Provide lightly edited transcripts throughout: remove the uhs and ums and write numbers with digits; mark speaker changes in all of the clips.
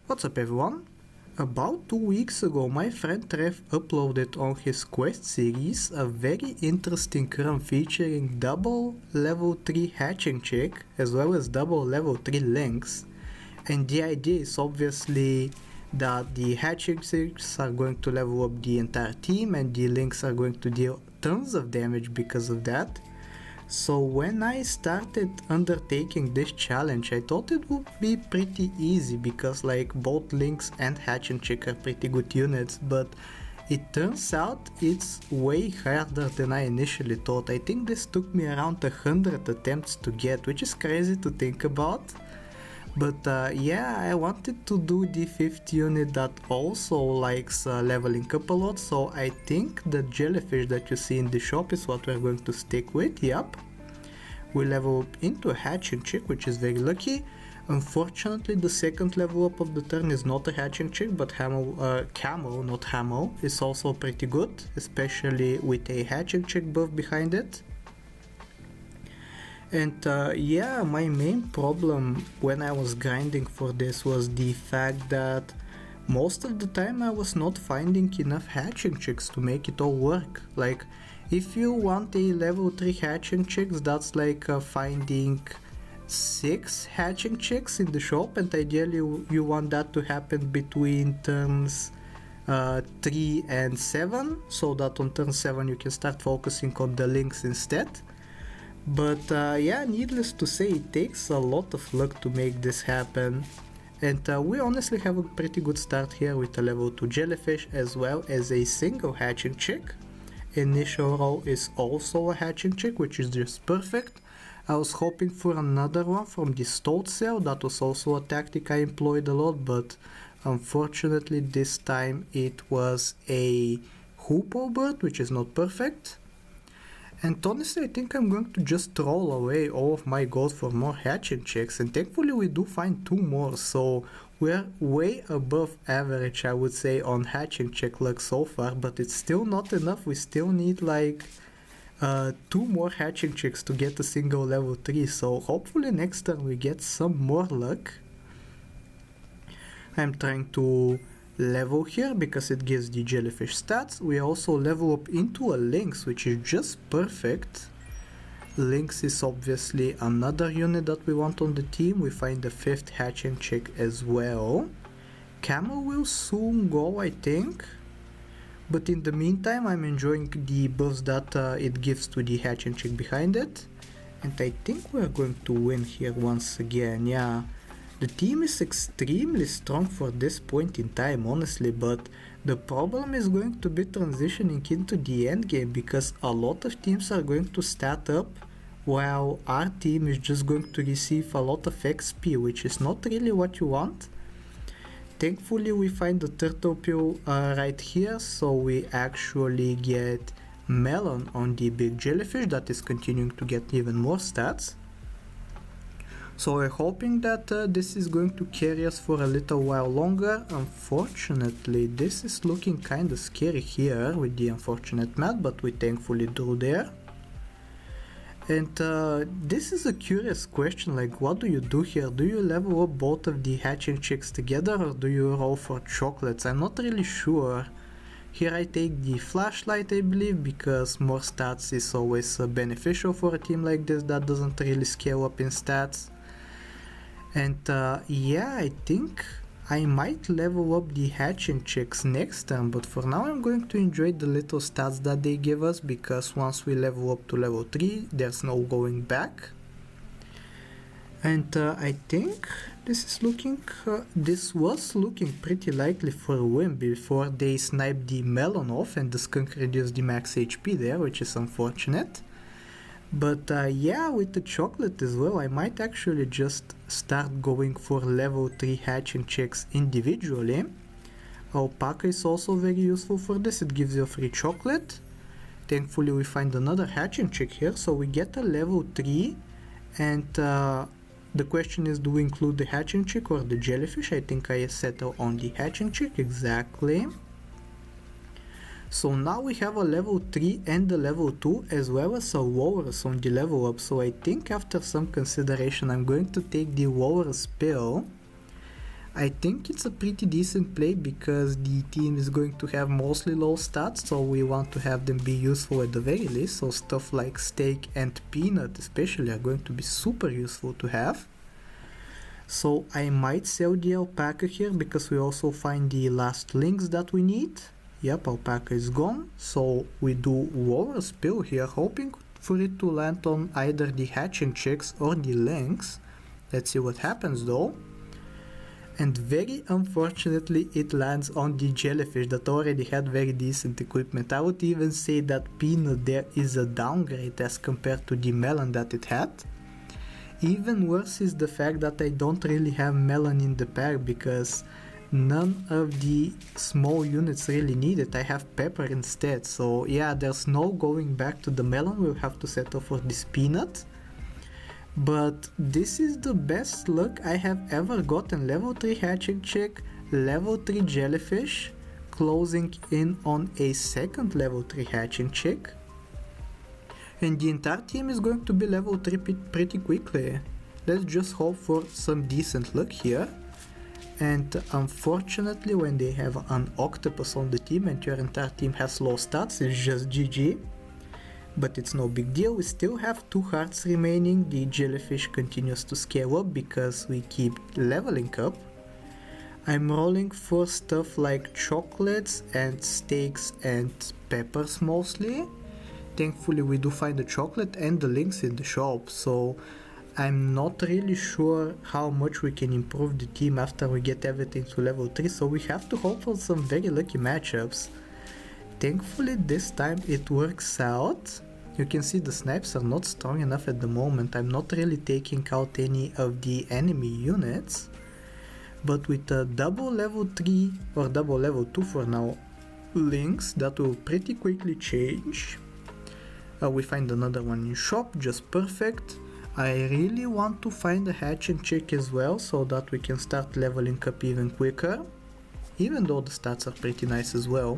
Speaker 1: What's up everyone? About 2 weeks ago my friend Trev uploaded on his Quest series a very interesting run featuring double level 3 hatching check as well as double level 3 links, and the idea is obviously that the hatching checks are going to level up the entire team and the links are going to deal tons of damage because of that. So when I started undertaking this challenge, I thought it would be pretty easy because like both Lynx and Hatching Chick are pretty good units, but it turns out it's way harder than I initially thought. I think this took me around 100 attempts to get, which is crazy to think about. But yeah, I wanted to do the 5th unit that also likes leveling up a lot, so I think the jellyfish that you see in the shop is what we're going to stick with. Yup. We level up into a hatching chick, which is very lucky. Unfortunately, the second level up of the turn is not a hatching chick, but camo, not Hamo, is also pretty good, especially with a hatching chick buff behind it. And yeah, my main problem when I was grinding for this was the fact that most of the time I was not finding enough hatching chicks to make it all work. Like, if you want a level 3 hatching chicks, that's like finding 6 hatching chicks in the shop, and ideally you want that to happen between turns 3 and 7, so that on turn 7 you can start focusing on the links instead. But yeah, needless to say, it takes a lot of luck to make this happen, and we honestly have a pretty good start here with a level 2 jellyfish as well as a single hatching chick. Initial row is also a hatching chick, which is just perfect. I was hoping for another one from the Stoat cell, that was also a tactic I employed a lot, but unfortunately this time it was a hoopoe bird, which is not perfect. And honestly, I think I'm going to just throw away all of my gold for more hatching chicks, and thankfully we do find 2 more, so we're way above average, I would say, on hatching chick luck so far, but it's still not enough. We still need like 2 more hatching chicks to get a single level 3, so hopefully next turn we get some more luck. I'm trying to level here because it gives the jellyfish stats. We also level up into a lynx, which is just perfect. Lynx is obviously another unit that we want on the team. We find the 5th hatching chick as well. Camo will soon go, I think, but in the meantime I'm enjoying the buffs that it gives to the hatching chick behind it, and I think we're going to win here once again. Yeah, the team is extremely strong for this point in time, honestly, but the problem is going to be transitioning into the end game because a lot of teams are going to stat up while our team is just going to receive a lot of XP, which is not really what you want. Thankfully we find the turtle pill right here, so we actually get melon on the big jellyfish that is continuing to get even more stats. So we're hoping that this is going to carry us for a little while longer. Unfortunately, this is looking kinda scary here with the unfortunate mat, but we thankfully drew there. And this is a curious question, like what do you do here? Do you level up both of the hatching chicks together or do you roll for chocolates? I'm not really sure. Here I take the flashlight, I believe, because more stats is always beneficial for a team like this that doesn't really scale up in stats. And yeah, I think I might level up the hatching chicks next time, but for now I'm going to enjoy the little stats that they give us, because once we level up to level 3 there's no going back. And I think this was looking pretty likely for a win before they sniped the melon off and the skunk reduced the max HP there, which is unfortunate. But yeah, with the chocolate as well, I might actually just start going for level 3 hatching chicks individually. Alpaca is also very useful for this, it gives you a free chocolate. Thankfully we find another hatching chick here, so we get a level 3, and the question is, do we include the hatching chick or the jellyfish? I think I settle on the hatching chick, exactly. So now we have a level 3 and a level 2 as well as a walrus on the level up, so I think after some consideration I'm going to take the walrus pill. I think it's a pretty decent play because the team is going to have mostly low stats, so we want to have them be useful at the very least. So stuff like steak and peanut especially are going to be super useful to have. So I might sell the alpaca here because we also find the last links that we need. Yep, alpaca is gone, so we do war spill here, hoping for it to land on either the hatching chicks or the lynx. Let's see what happens though. And very unfortunately it lands on the jellyfish that already had very decent equipment. I would even say that peanut there is a downgrade as compared to the melon that it had. Even worse is the fact that I don't really have melon in the pack because none of the small units really need it. I have pepper instead, so yeah, there's no going back to the melon. We'll have to settle for this peanut. But this is the best luck I have ever gotten. Level 3 hatching chick, level 3 jellyfish, closing in on a second level 3 hatching chick. And the entire team is going to be level 3 pretty quickly. Let's just hope for some decent luck here. And unfortunately when they have an octopus on the team and your entire team has low stats, it's just GG. But it's no big deal, we still have 2 hearts remaining. The jellyfish continues to scale up because we keep leveling up. I'm rolling for stuff like chocolates and steaks and peppers mostly. Thankfully we do find the chocolate and the links in the shop, so I'm not really sure how much we can improve the team after we get everything to level 3, so we have to hope for some very lucky matchups. Thankfully this time it works out. You can see the snipes are not strong enough at the moment. I'm not really taking out any of the enemy units. But with a double level 3 or double level 2 for now links, that will pretty quickly change. We find another one in shop, just perfect. I really want to find a hatching chick as well so that we can start leveling up even quicker. Even though the stats are pretty nice as well.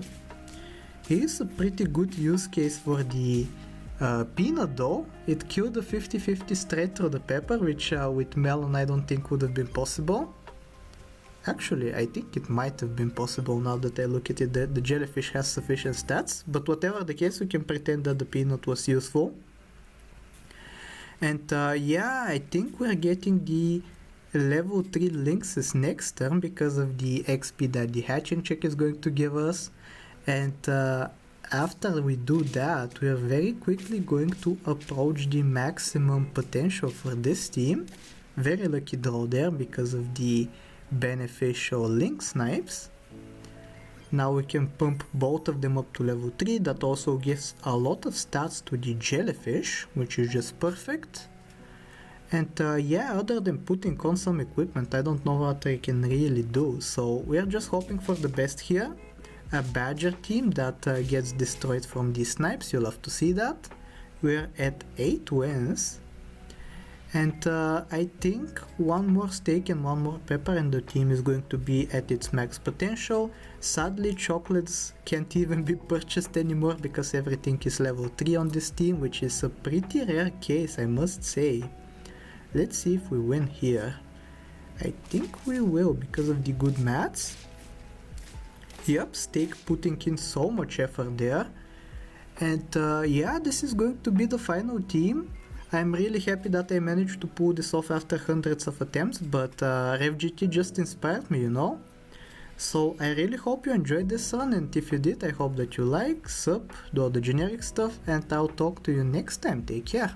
Speaker 1: Here's a pretty good use case for the peanut though. It killed the 50-50 straight through the pepper, which with melon I don't think would have been possible. Actually, I think it might have been possible now that I look at it. The jellyfish has sufficient stats, but whatever the case, we can pretend that the peanut was useful. And yeah, I think we're getting the level 3 lynxes next turn because of the XP that the hatching check is going to give us. And after we do that, we are very quickly going to approach the maximum potential for this team. Very lucky draw there because of the beneficial link snipes. Now we can pump both of them up to level 3. That also gives a lot of stats to the jellyfish, which is just perfect. And yeah, other than putting on some equipment, I don't know what I can really do. So we are just hoping for the best here. A badger team that gets destroyed from the snipes, you'll love to see that. We're at 8 wins. And I think one more steak and one more pepper and the team is going to be at its max potential. Sadly, chocolates can't even be purchased anymore because everything is level 3 on this team, which is a pretty rare case, I must say. Let's see if we win here. I think we will because of the good mats. Yep, steak putting in so much effort there. And yeah, this is going to be the final team. I'm really happy that I managed to pull this off after hundreds of attempts, but RevGT just inspired me, you know? So I really hope you enjoyed this run, and if you did, I hope that you like, sub, do all the generic stuff, and I'll talk to you next time. Take care!